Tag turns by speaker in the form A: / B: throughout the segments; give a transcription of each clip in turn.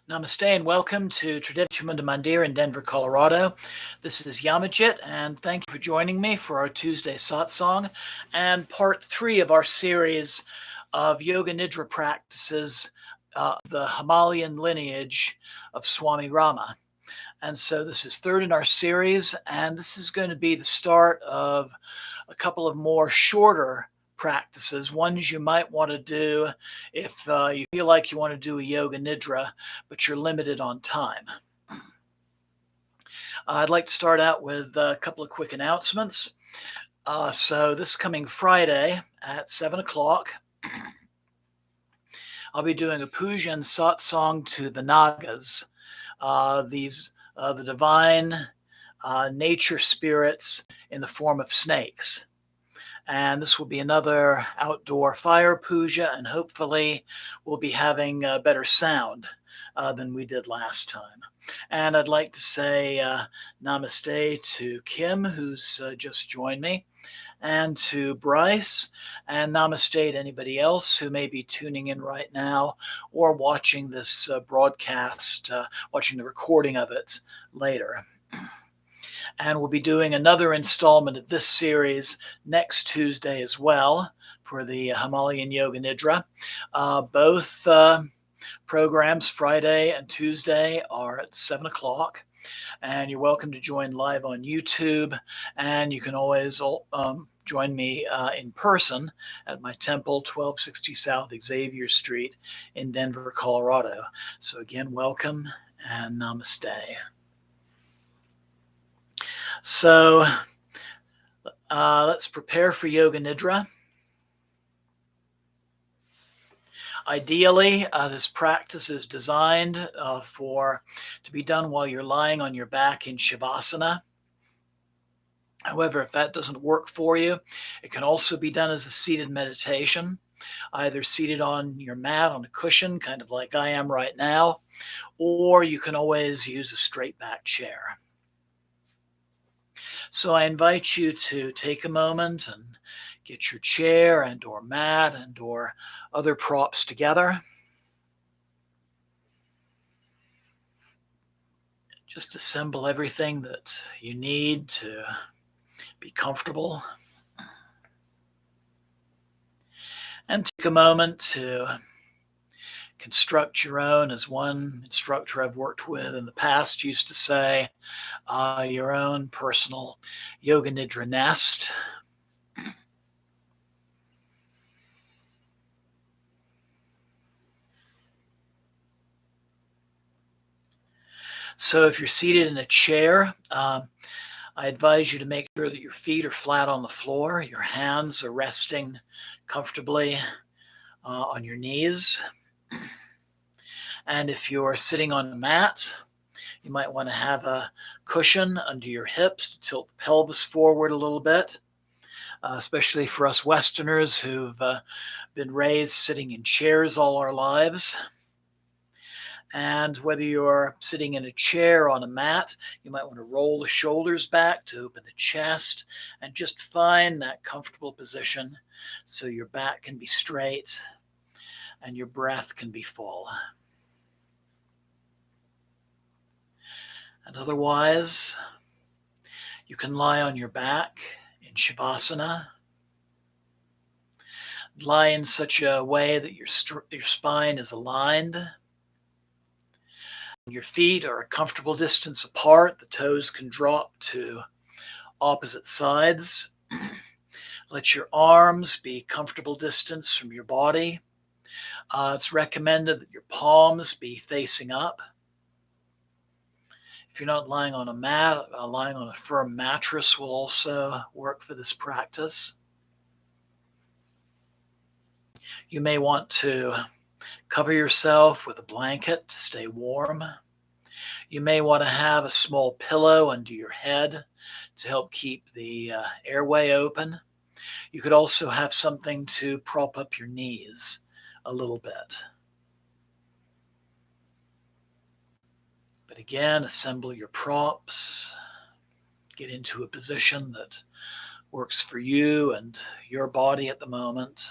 A: Namaste and welcome to Tradition Mandir in Denver, Colorado. This is Yamajit, and thank you for joining me for our Tuesday satsang and part 3 of our series of Yoga Nidra practices, the Himalayan lineage of Swami Rama. And so this is third in our series, and this is going to be the start of a couple of more shorter practices, ones you might want to do if you feel like you want to do a yoga nidra, but you're limited on time. I'd like to start out with a couple of quick announcements. So this coming Friday at 7 o'clock, I'll be doing a puja and satsang to the Nagas, the divine nature spirits in the form of snakes. And this will be another outdoor fire puja, and hopefully we'll be having better sound than we did last time. And I'd like to say namaste to Kim, who's just joined me, and to Bryce, and namaste to anybody else who may be tuning in right now or watching this broadcast, watching the recording of it later. And we'll be doing another installment of this series next Tuesday as well for the Himalayan Yoga Nidra. Both programs, Friday and Tuesday, are at 7 o'clock. And you're welcome to join live on YouTube. And you can always join me in person at my temple, 1260 South Xavier Street in Denver, Colorado. So again, welcome and namaste. So let's prepare for Yoga Nidra. Ideally, this practice is designed to be done while you're lying on your back in Shavasana. However, if that doesn't work for you, it can also be done as a seated meditation, either seated on your mat on a cushion, kind of like I am right now, or you can always use a straight back chair. So I invite you to take a moment and get your chair and or mat and or other props together. Just assemble everything that you need to be comfortable. And take a moment to construct your own, as one instructor I've worked with in the past used to say, your own personal Yoga Nidra nest. So if you're seated in a chair, I advise you to make sure that your feet are flat on the floor, your hands are resting comfortably on your knees. And if you're sitting on a mat, you might want to have a cushion under your hips to tilt the pelvis forward a little bit, especially for us Westerners who've been raised sitting in chairs all our lives. And whether you're sitting in a chair or on a mat, you might want to roll the shoulders back to open the chest and just find that comfortable position so your back can be straight and your breath can be full. And otherwise, you can lie on your back in Shavasana. Lie in such a way that your spine is aligned. Your feet are a comfortable distance apart. The toes can drop to opposite sides. Let your arms be comfortable distance from your body. It's recommended that your palms be facing up. If you're not lying on a mat, lying on a firm mattress will also work for this practice. You may want to cover yourself with a blanket to stay warm. You may want to have a small pillow under your head to help keep the airway open. You could also have something to prop up your knees a little bit. But again, assemble your props, get into a position that works for you and your body at the moment.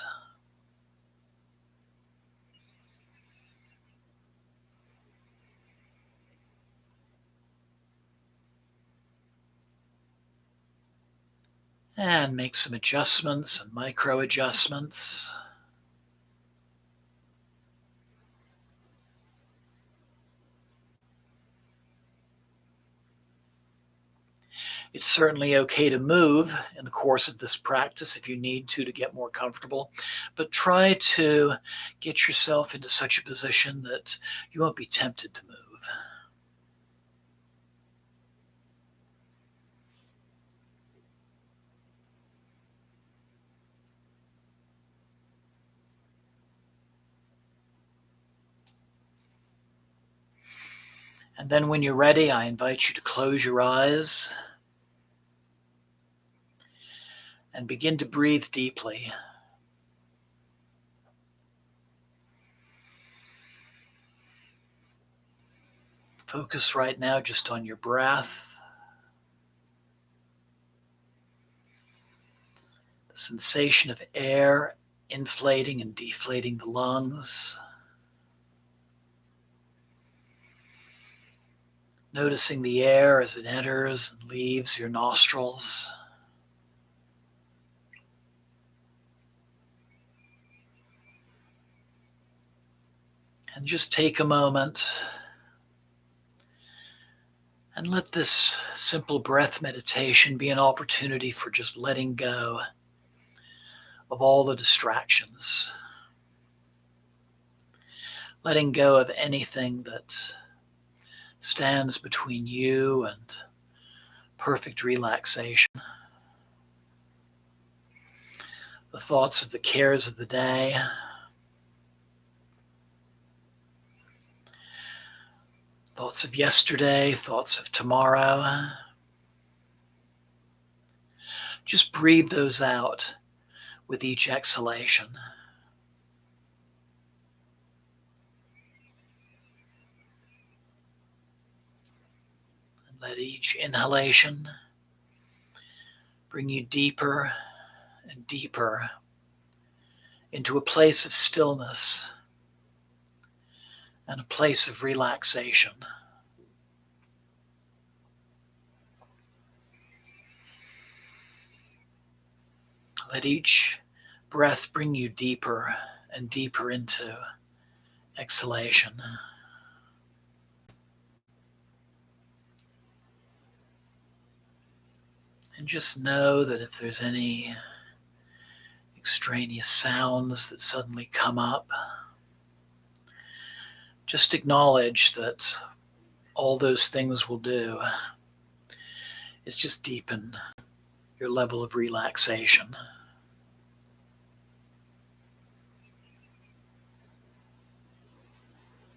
A: And make some adjustments and micro adjustments. It's certainly okay to move in the course of this practice if you need to get more comfortable, but try to get yourself into such a position that you won't be tempted to move. And then when you're ready, I invite you to close your eyes and begin to breathe deeply. Focus right now just on your breath, the sensation of air inflating and deflating the lungs. Noticing the air as it enters and leaves your nostrils. And just take a moment and let this simple breath meditation be an opportunity for just letting go of all the distractions. Letting go of anything that stands between you and perfect relaxation. The thoughts of the cares of the day, thoughts of yesterday, thoughts of tomorrow. Just breathe those out with each exhalation. And let each inhalation bring you deeper and deeper into a place of stillness and a place of relaxation. Let each breath bring you deeper and deeper into exhalation. And just know that if there's any extraneous sounds that suddenly come up, just acknowledge that all those things will do is just deepen your level of relaxation.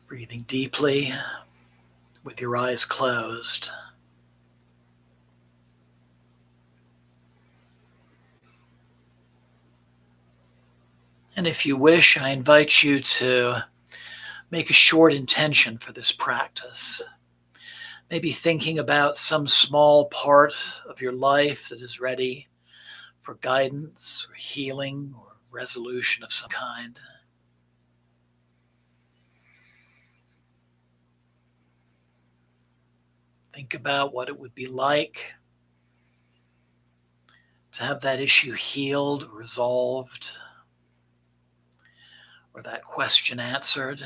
A: Breathing deeply with your eyes closed. And if you wish, I invite you to make a short intention for this practice. Maybe thinking about some small part of your life that is ready for guidance or healing or resolution of some kind. Think about what it would be like to have that issue healed or resolved, or that question answered.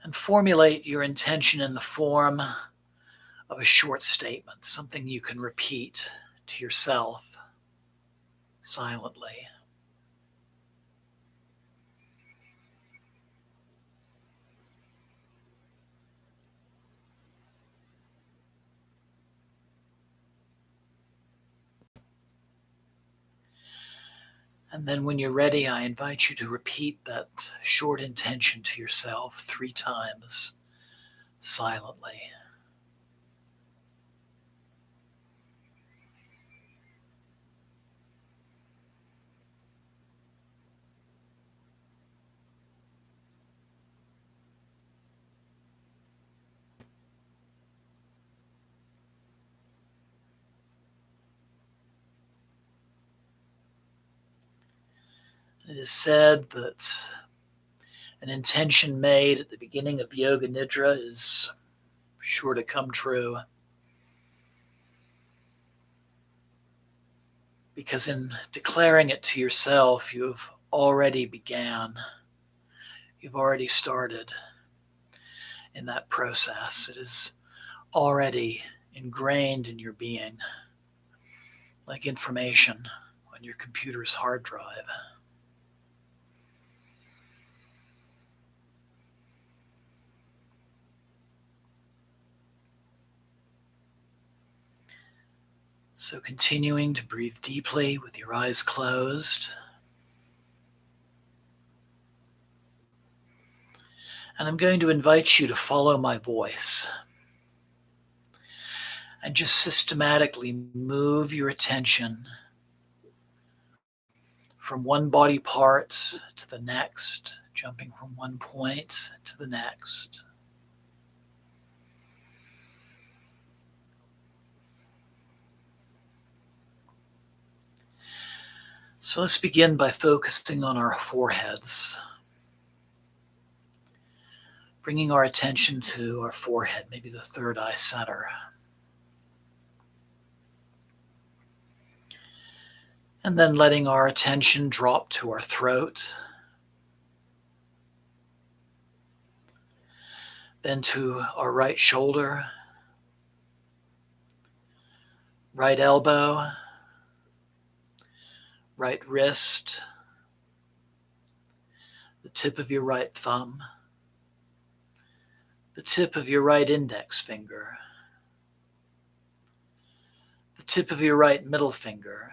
A: And formulate your intention in the form of a short statement, something you can repeat to yourself silently. And then when you're ready, I invite you to repeat that short intention to yourself 3 times silently. It is said that an intention made at the beginning of Yoga Nidra is sure to come true. Because in declaring it to yourself, you've already began. You've already started in that process. It is already ingrained in your being, like information on your computer's hard drive. So continuing to breathe deeply with your eyes closed. And I'm going to invite you to follow my voice and just systematically move your attention from one body part to the next, jumping from one point to the next. So let's begin by focusing on our foreheads. Bringing our attention to our forehead, maybe the third eye center. And then letting our attention drop to our throat. Then to our right shoulder, right elbow, right wrist, the tip of your right thumb, the tip of your right index finger, the tip of your right middle finger,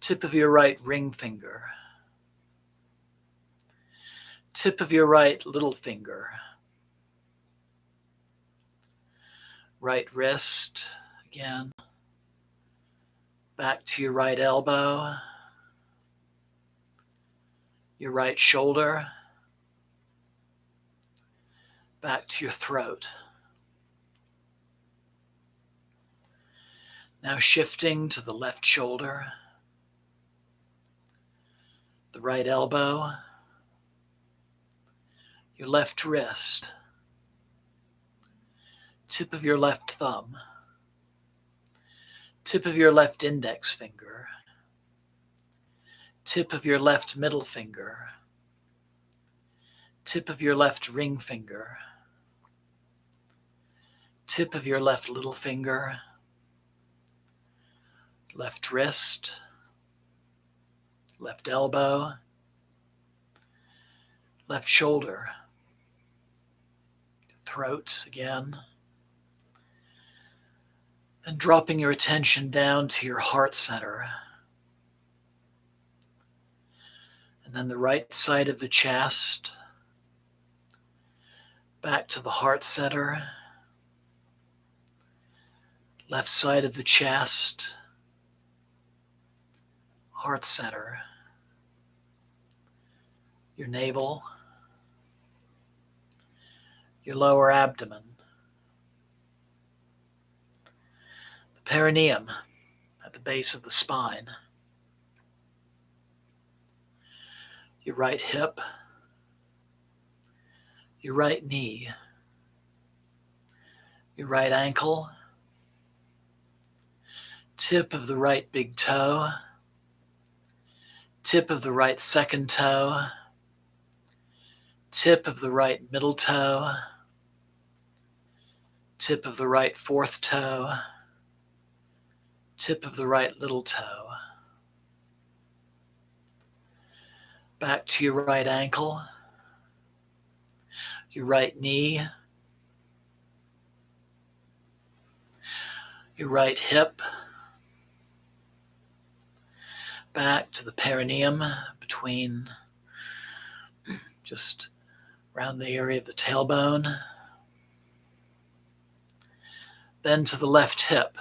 A: tip of your right ring finger, tip of your right little finger, right wrist, again, back to your right elbow, your right shoulder, back to your throat. Now shifting to the left shoulder, the right elbow, your left wrist, tip of your left thumb, tip of your left index finger, tip of your left middle finger, tip of your left ring finger, tip of your left little finger, left wrist, left elbow, left shoulder, throat again, and dropping your attention down to your heart center. And then the right side of the chest, back to the heart center, left side of the chest, heart center, your navel, your lower abdomen, the perineum at the base of the spine, your right hip, your right knee, your right ankle, tip of the right big toe, tip of the right second toe, tip of the right middle toe, tip of the right fourth toe, tip of the right little toe. Back to your right ankle, your right knee, your right hip, back to the perineum between just around the area of the tailbone, then to the left hip,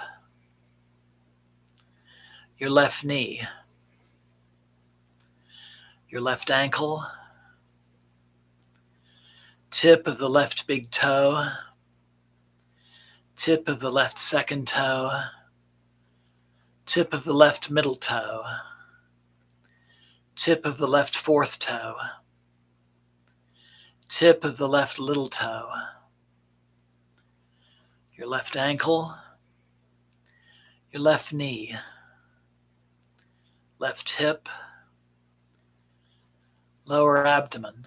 A: your left knee, your left ankle, tip of the left big toe, tip of the left second toe, tip of the left middle toe, tip of the left fourth toe, tip of the left little toe, your left ankle, your left knee, left hip, lower abdomen,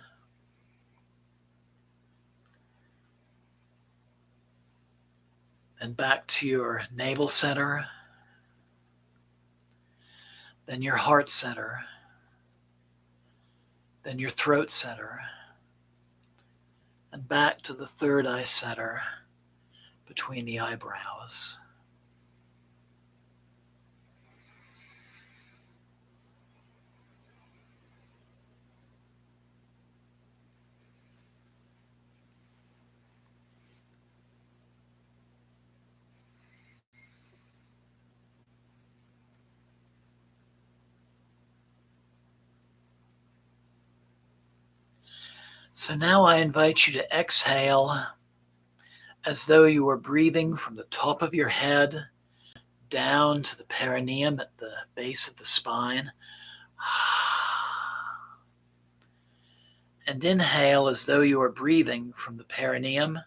A: then back to your navel center, then your heart center, then your throat center, and back to the third eye center between the eyebrows. So now I invite you to exhale as though you were breathing from the top of your head down to the perineum at the base of the spine. And inhale as though you are breathing from the perineum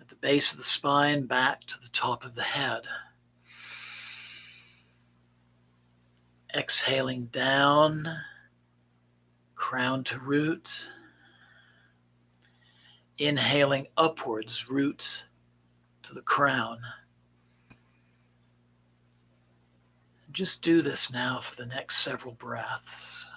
A: at the base of the spine back to the top of the head. Exhaling down, crown to root. Inhaling upwards, root to the crown. Just do this now for the next several breaths.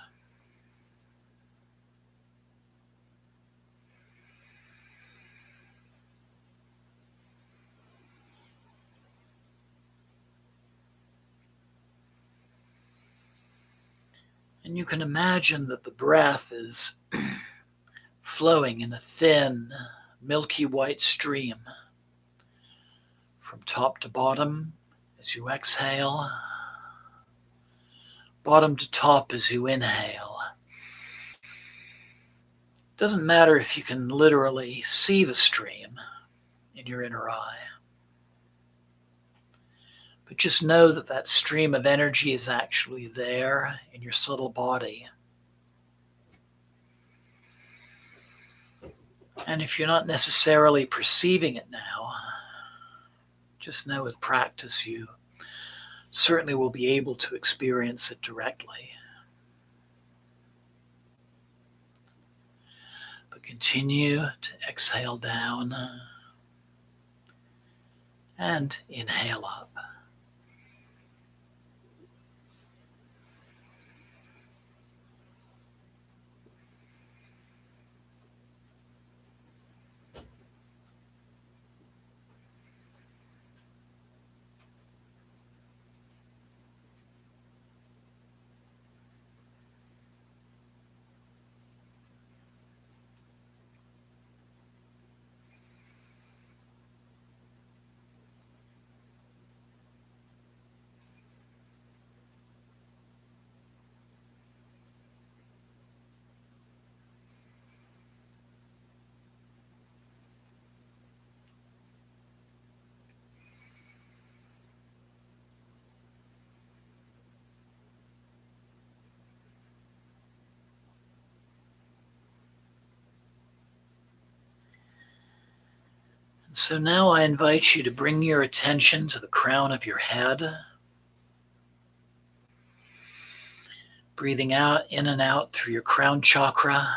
A: And you can imagine that the breath is flowing in a thin, milky white stream from top to bottom as you exhale, bottom to top as you inhale. Doesn't matter if you can literally see the stream in your inner eye, but just know that that stream of energy is actually there in your subtle body. And if you're not necessarily perceiving it now, just know with practice you certainly will be able to experience it directly. But continue to exhale down and inhale up. So now I invite you to bring your attention to the crown of your head, breathing out in and out through your crown chakra,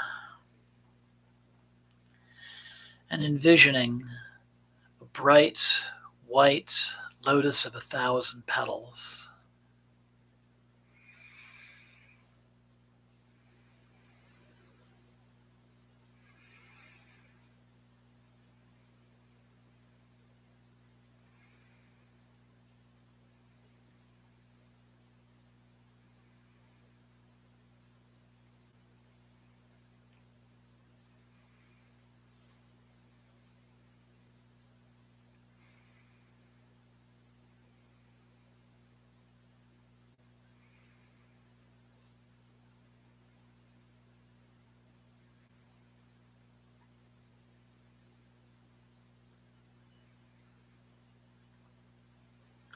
A: and envisioning a bright white lotus of 1,000 petals.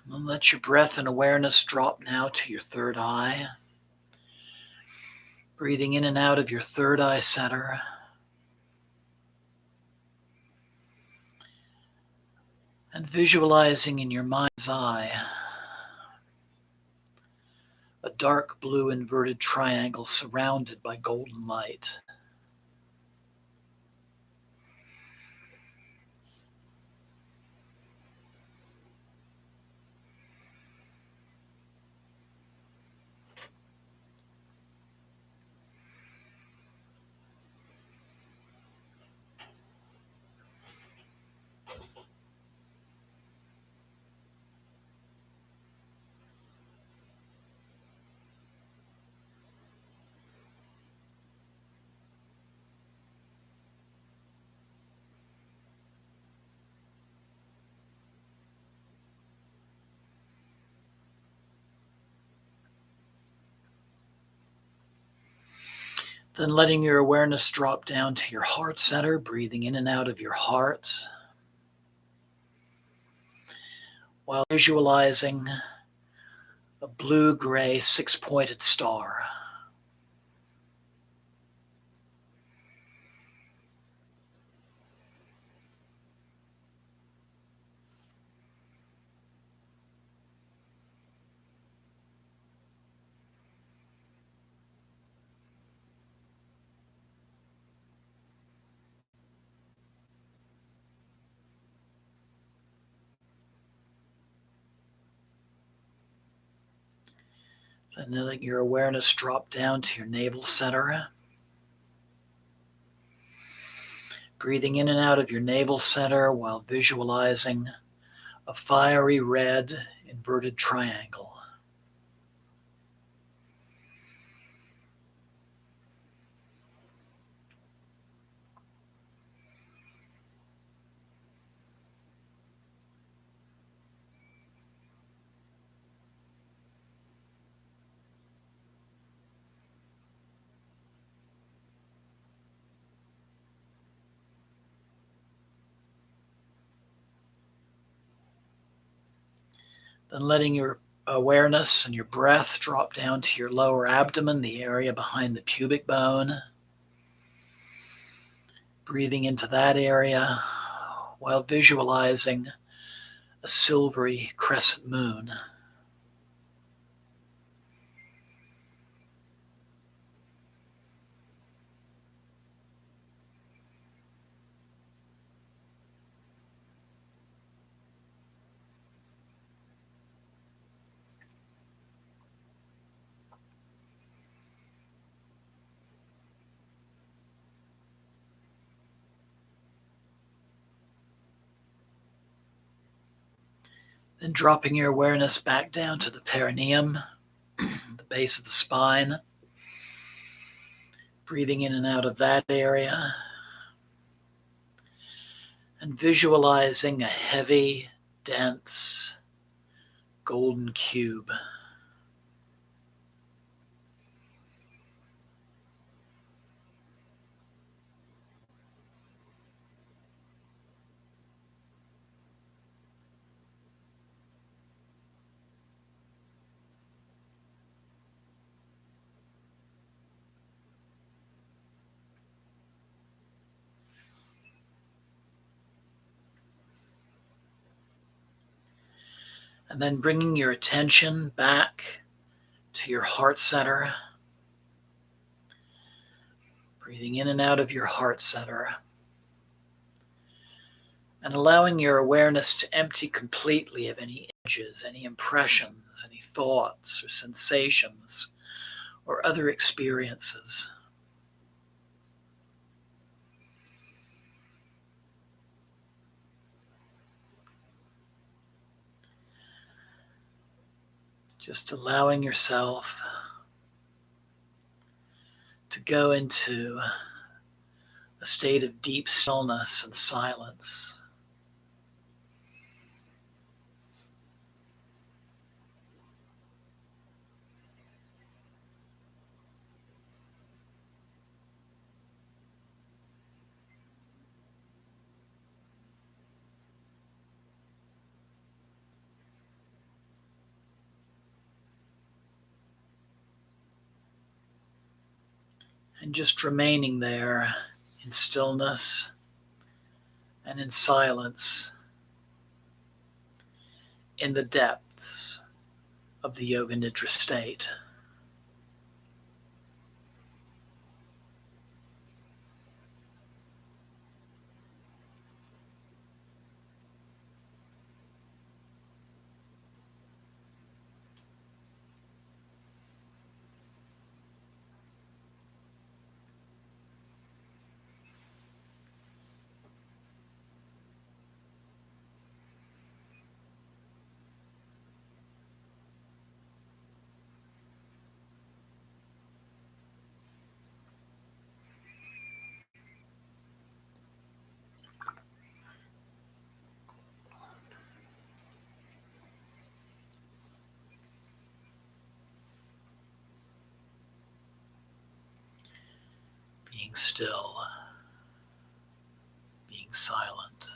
A: And let your breath and awareness drop now to your third eye. Breathing in and out of your third eye center. And visualizing in your mind's eye a dark blue inverted triangle surrounded by golden light. Then letting your awareness drop down to your heart center, breathing in and out of your heart, while visualizing a blue-gray six-pointed star. Then letting your awareness drop down to your navel center. Breathing in and out of your navel center while visualizing a fiery red inverted triangle. Then letting your awareness and your breath drop down to your lower abdomen, the area behind the pubic bone. Breathing into that area while visualizing a silvery crescent moon. Then dropping your awareness back down to the perineum, the base of the spine. Breathing in and out of that area. And visualizing a heavy, dense, golden cube. And then bringing your attention back to your heart center. Breathing in and out of your heart center. And allowing your awareness to empty completely of any images, any impressions, any thoughts or sensations or other experiences. Just allowing yourself to go into a state of deep stillness and silence. And just remaining there in stillness and in silence in the depths of the Yoga Nidra state. Being still, being silent.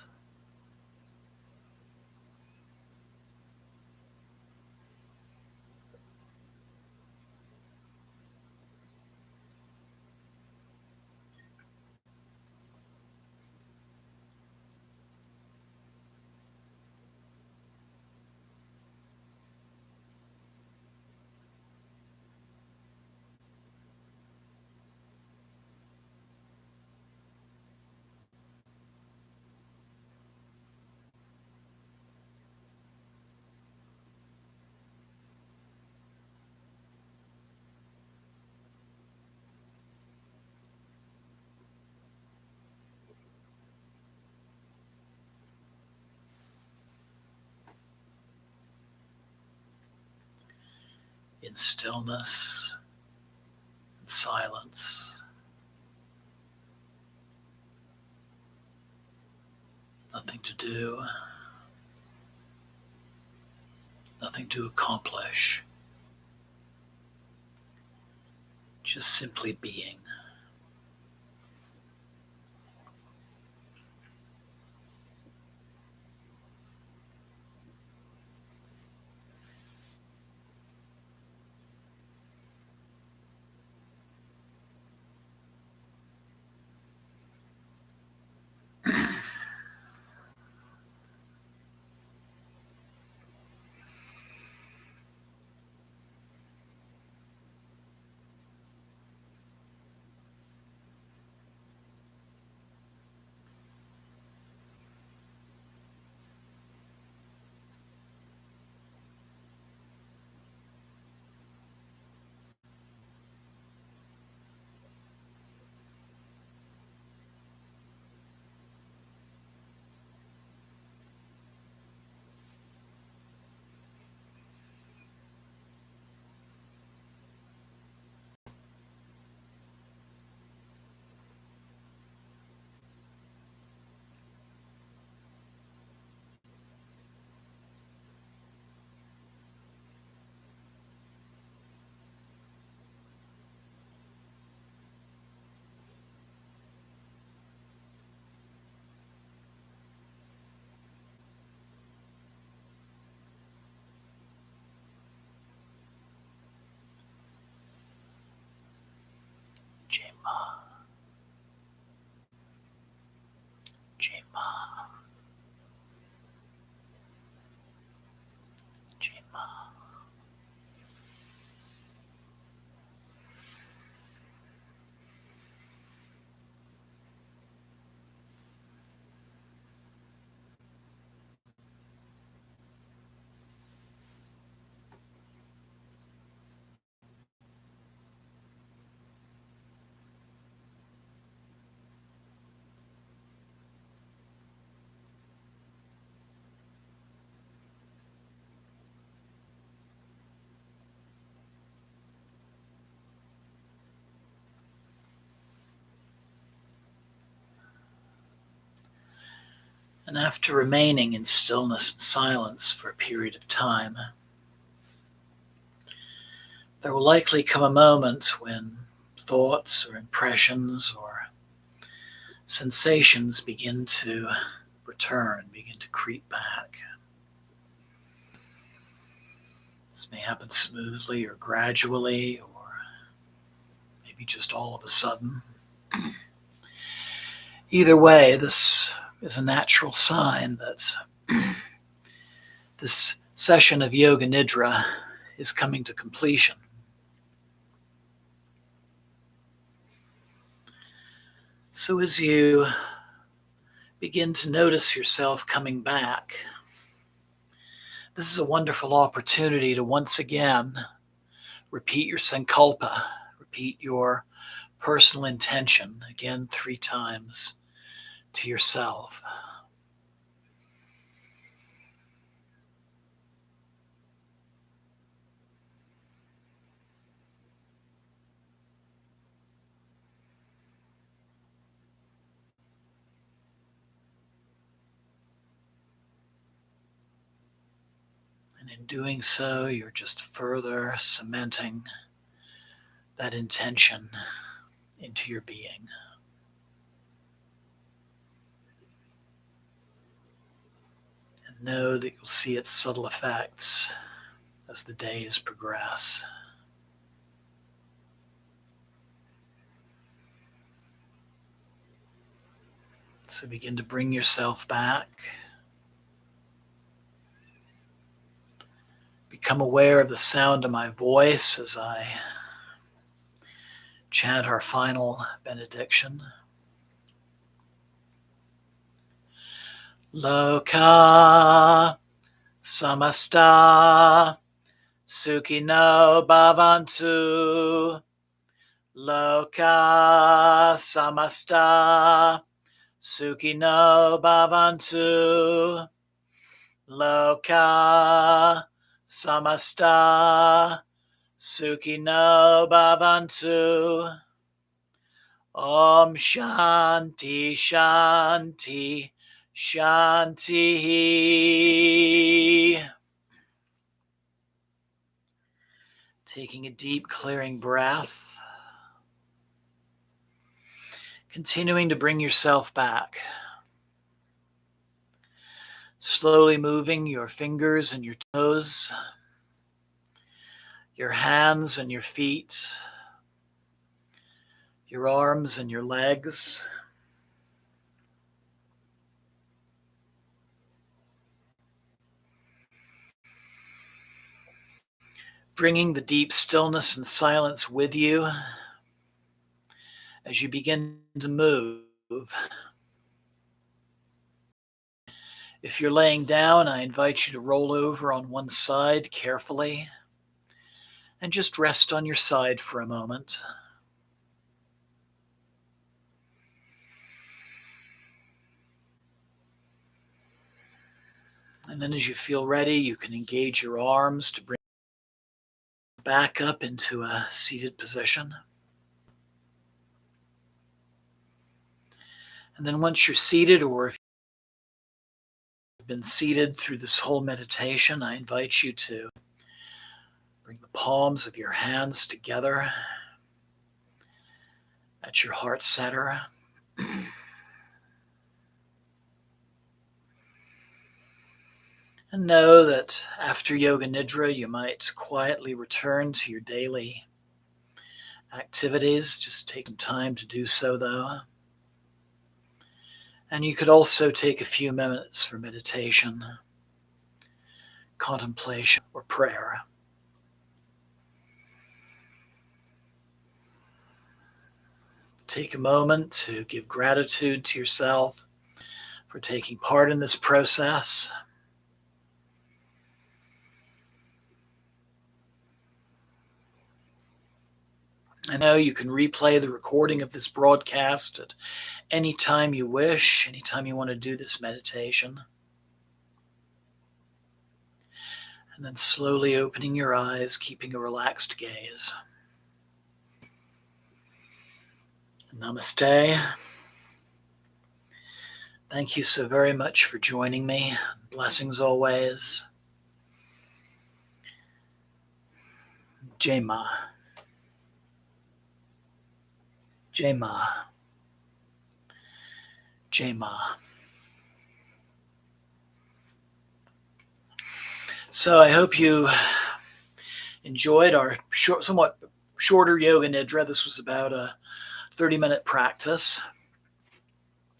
A: In stillness and silence. Nothing to do, nothing to accomplish, just simply being. Jema, Jema, Jema. And after remaining in stillness and silence for a period of time, there will likely come a moment when thoughts or impressions or sensations begin to return, begin to creep back. This may happen smoothly or gradually, or maybe just all of a sudden. Either way, this is a natural sign that this session of Yoga Nidra is coming to completion. So as you begin to notice yourself coming back, this is a wonderful opportunity to once again repeat your sankalpa, repeat your personal intention, again 3 times to yourself. And in doing so, you're just further cementing that intention into your being. And know that you'll see its subtle effects as the days progress. So begin to bring yourself back. Become aware of the sound of my voice as I chant our final benediction. Loka samasta sukhino bhavantu. Loka samasta sukhino bhavantu. Loka samasta sukhino bhavantu. Om Shanti Shanti Shanti. Taking a deep clearing breath. Continuing to bring yourself back. Slowly moving your fingers and your toes, your hands and your feet, your arms and your legs. Bringing the deep stillness and silence with you as you begin to move. If you're laying down, I invite you to roll over on one side carefully and just rest on your side for a moment. And then as you feel ready, you can engage your arms to bring back up into a seated position. And then once you're seated, or if you've been seated through this whole meditation, I invite you to bring the palms of your hands together at your heart center. And know that after Yoga Nidra, you might quietly return to your daily activities. Just take some time to do so, though. And you could also take a few minutes for meditation, contemplation, or prayer. Take a moment to give gratitude to yourself for taking part in this process. I know you can replay the recording of this broadcast at any time you wish, anytime you want to do this meditation. And then slowly opening your eyes, keeping a relaxed gaze. Namaste. Thank you so very much for joining me. Blessings always. Jai Ma. Jai Ma. Jai Ma. So I hope you enjoyed our somewhat shorter Yoga Nidra. This was about a 30-minute practice.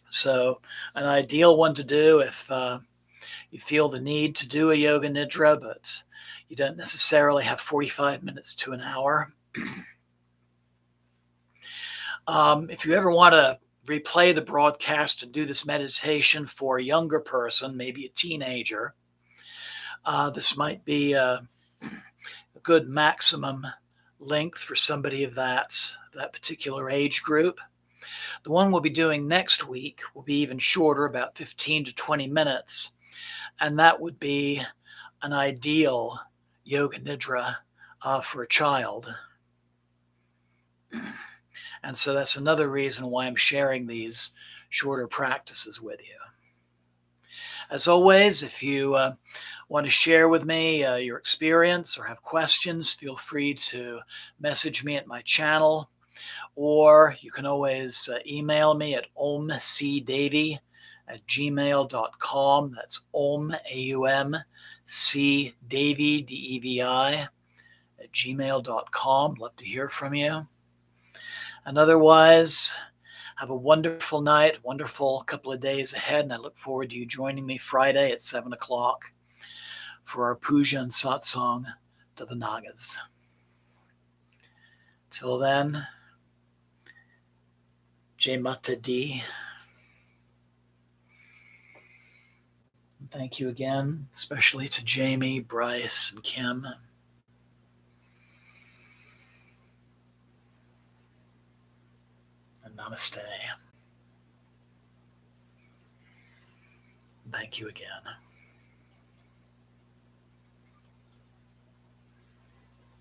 A: So an ideal one to do if you feel the need to do a yoga nidra, but you don't necessarily have 45 minutes to an hour. If you ever want to replay the broadcast and do this meditation for a younger person, maybe a teenager, this might be a good maximum length for somebody of that particular age group. The one we'll be doing next week will be even shorter, about 15 to 20 minutes, and that would be an ideal yoga nidra for a child. And so that's another reason why I'm sharing these shorter practices with you. As always, if you want to share with me your experience or have questions, feel free to message me at my channel, or you can always email me at omcdevi@gmail.com. That's om, A-U-M, Devi, D-E-V-I, @gmail.com. Love to hear from you. And otherwise, have a wonderful night, wonderful couple of days ahead, and I look forward to you joining me Friday at 7 o'clock for our puja and satsang to the Nagas. Till then, Jai Mata Di. Thank you again, especially to Jamie, Bryce, and Kim. And namaste. Thank you again.